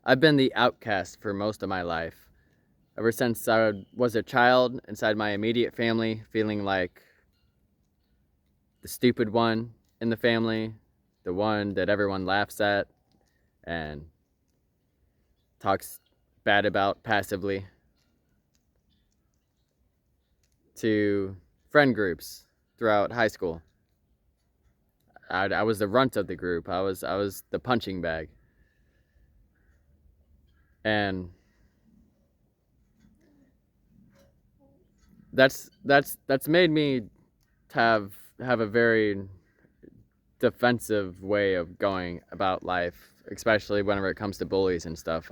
I've been the outcast for most of my life. Ever since I was a child inside my immediate family, feeling like the stupid one in the family, the one that everyone laughs at and talks bad about passively, to friend groups throughout high school. I was the runt of the group. I was the punching bag. And that's made me have a very defensive way of going about life, especially whenever it comes to bullies and stuff.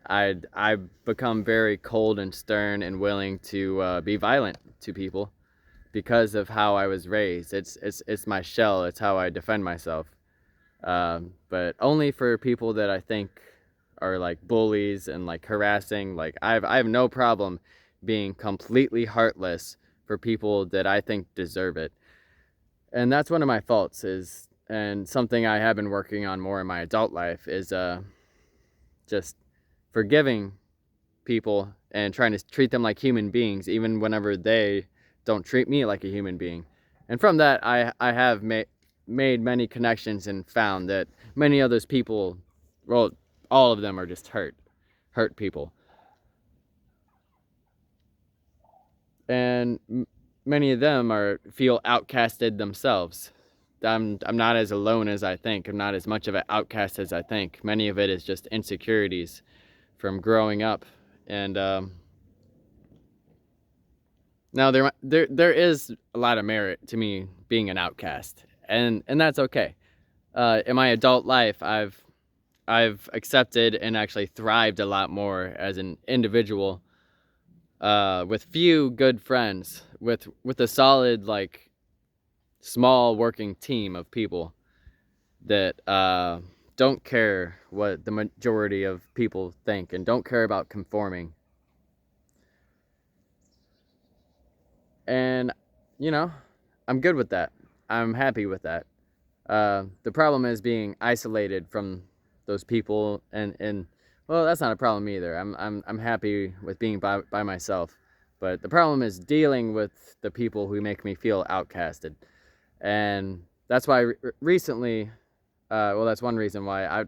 I've become very cold and stern and willing to be violent to people because of how I was raised. It's my shell. It's how I defend myself. But only for people that I think are like bullies and like harassing. Like I have no problem being completely heartless for people that I think deserve it. And that's one of my faults is, and something I have been working on more in my adult life is just forgiving people and trying to treat them like human beings, even whenever they don't treat me like a human being. And from that, I have made many connections and found that many of those people, well, all of them are just hurt people. And many of them feel outcasted themselves. I'm not as alone as I think. I'm not as much of an outcast as I think. Many of it is just insecurities from growing up. And now there is a lot of merit to me being an outcast, and that's okay. In my adult life, I've accepted and actually thrived a lot more as an individual, with few good friends, with a solid like small working team of people that don't care what the majority of people think and don't care about conforming. And you know, I'm good with that. I'm happy with that. The problem is being isolated from those people, and well, that's not a problem either. I'm happy with being by myself, but the problem is dealing with the people who make me feel outcasted, and that's why recently, well, that's one reason why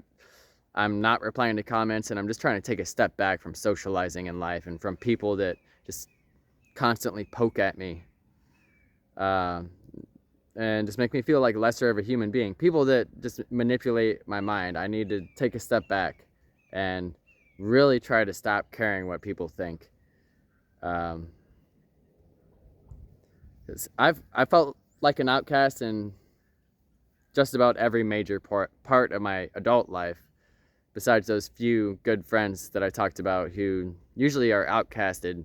I'm not replying to comments, and I'm just trying to take a step back from socializing in life and from people that just constantly poke at me. Um, and just make me feel like lesser of a human being. People that just manipulate my mind. I need to take a step back and really try to stop caring what people think. Um, 'Cause I felt like an outcast in just about every major part of my adult life, besides those few good friends that I talked about who usually are outcasted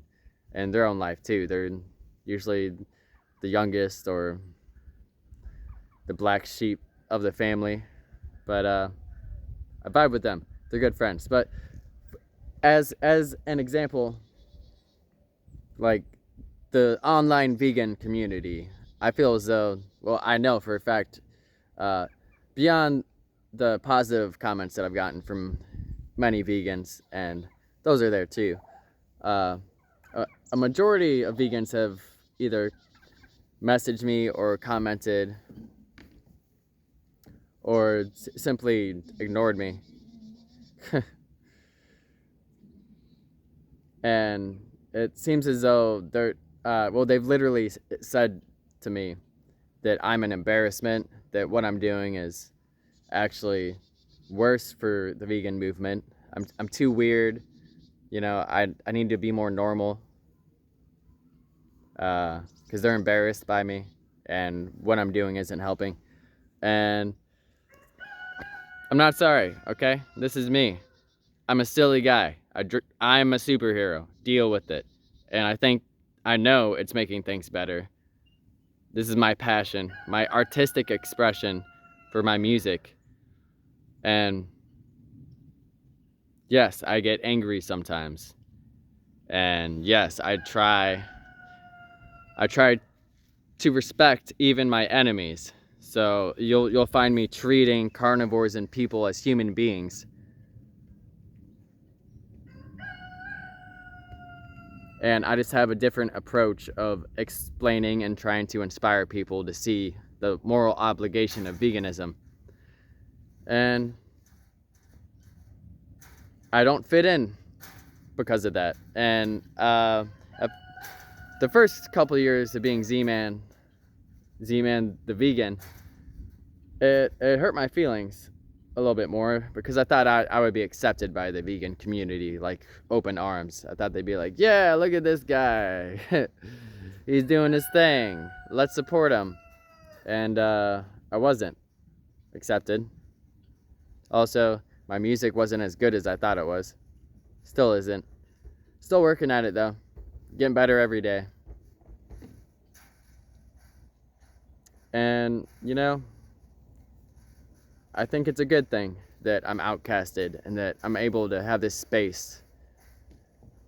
in their own life too. They're usually the youngest or the black sheep of the family, but I vibe with them. They're good friends. But as an example, like the online vegan community, I feel as though, well, I know for a fact, uh, beyond the positive comments that I've gotten from many vegans, and those are there too. Uh, a majority of vegans have either messaged me or commented or simply ignored me. And it seems as though well, they've literally said to me that I'm an embarrassment, that what I'm doing is actually worse for the vegan movement. I'm too weird, I need to be more normal, because they're embarrassed by me and what I'm doing isn't helping. And I'm not sorry, okay? This is me. I'm a silly guy. I'm a superhero. Deal with it. And I know it's making things better. This is my passion, my artistic expression for my music. And yes, I get angry sometimes. And yes, I try to respect even my enemies. So you'll find me treating carnivores and people as human beings. And I just have a different approach of explaining and trying to inspire people to see the moral obligation of veganism. And I don't fit in because of that. And the first couple of years of being ZmanTheVegan, it hurt my feelings a little bit more because I thought I would be accepted by the vegan community, like open arms. I thought they'd be like, yeah, look at this guy. He's doing his thing. Let's support him. And I wasn't accepted. Also, my music wasn't as good as I thought it was. Still isn't. Still working at it though. Getting better every day. And, you know, I think it's a good thing that I'm outcasted and that I'm able to have this space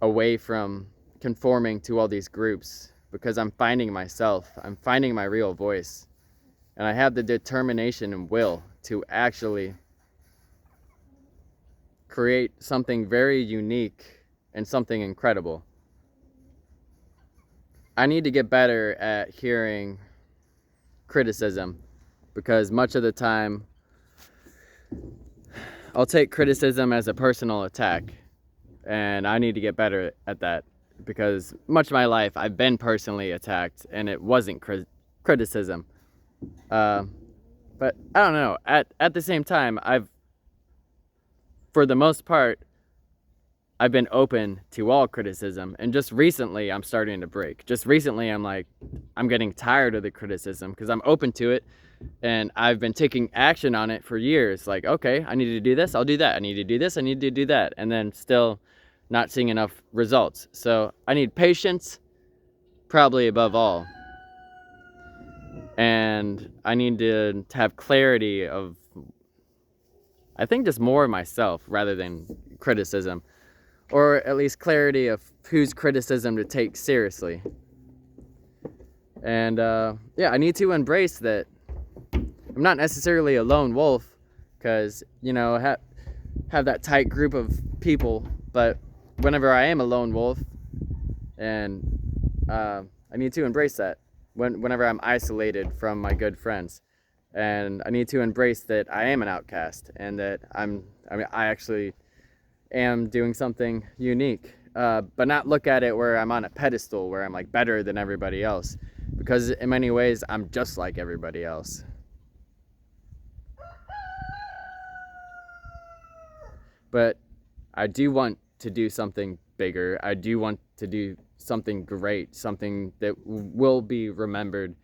away from conforming to all these groups, because I'm finding myself. I'm finding my real voice. And I have the determination and will to actually create something very unique and something incredible. I need to get better at hearing criticism, because much of the time I'll take criticism as a personal attack, and I need to get better at that, because much of my life I've been personally attacked and it wasn't criticism. But I don't know, at the same time, for the most part, I've been open to all criticism, and just recently I'm starting to break. Just recently I'm getting tired of the criticism because I'm open to it, and I've been taking action on it for years. Like, okay, I need to do this, I'll do that. I need to do this, I need to do that. And then still not seeing enough results. So I need patience, probably above all. And I need to have clarity of, I think, just more of myself rather than criticism. Or at least clarity of whose criticism to take seriously. And yeah, I need to embrace that I'm not necessarily a lone wolf, because, you know, have that tight group of people, but whenever I am a lone wolf, and I need to embrace that whenever I'm isolated from my good friends. And I need to embrace that I am an outcast, and that I actually am doing something unique, but not look at it where I'm on a pedestal where I'm like better than everybody else, because in many ways I'm just like everybody else. But I do want to do something bigger. I do want to do something great, something that will be remembered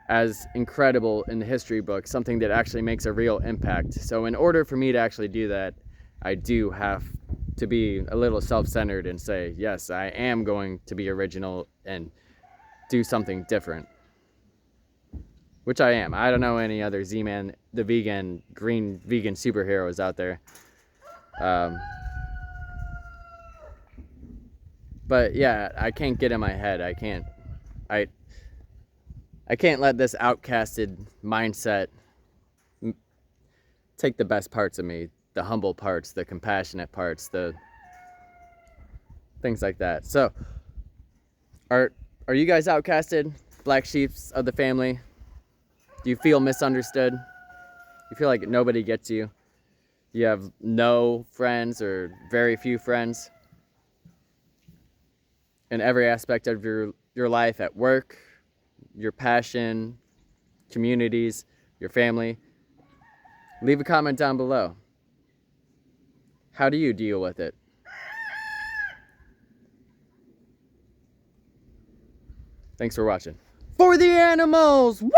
as incredible in the history books, something that actually makes a real impact. So in order for me to actually do that, I do have to be a little self-centered and say, yes, I am going to be original and do something different. Which I am. I don't know any other ZmanTheVegan, green vegan superheroes out there. But yeah, I can't get in my head. I can't let this outcasted mindset take the best parts of me, the humble parts, the compassionate parts, the things like that. So, are you guys outcasted, black sheeps of the family? Do you feel misunderstood? You feel like nobody gets you? You have no friends or very few friends in every aspect of your life, at work, your passion, communities, your family? Leave a comment down below. How do you deal with it? Thanks for watching. For the animals! Woo!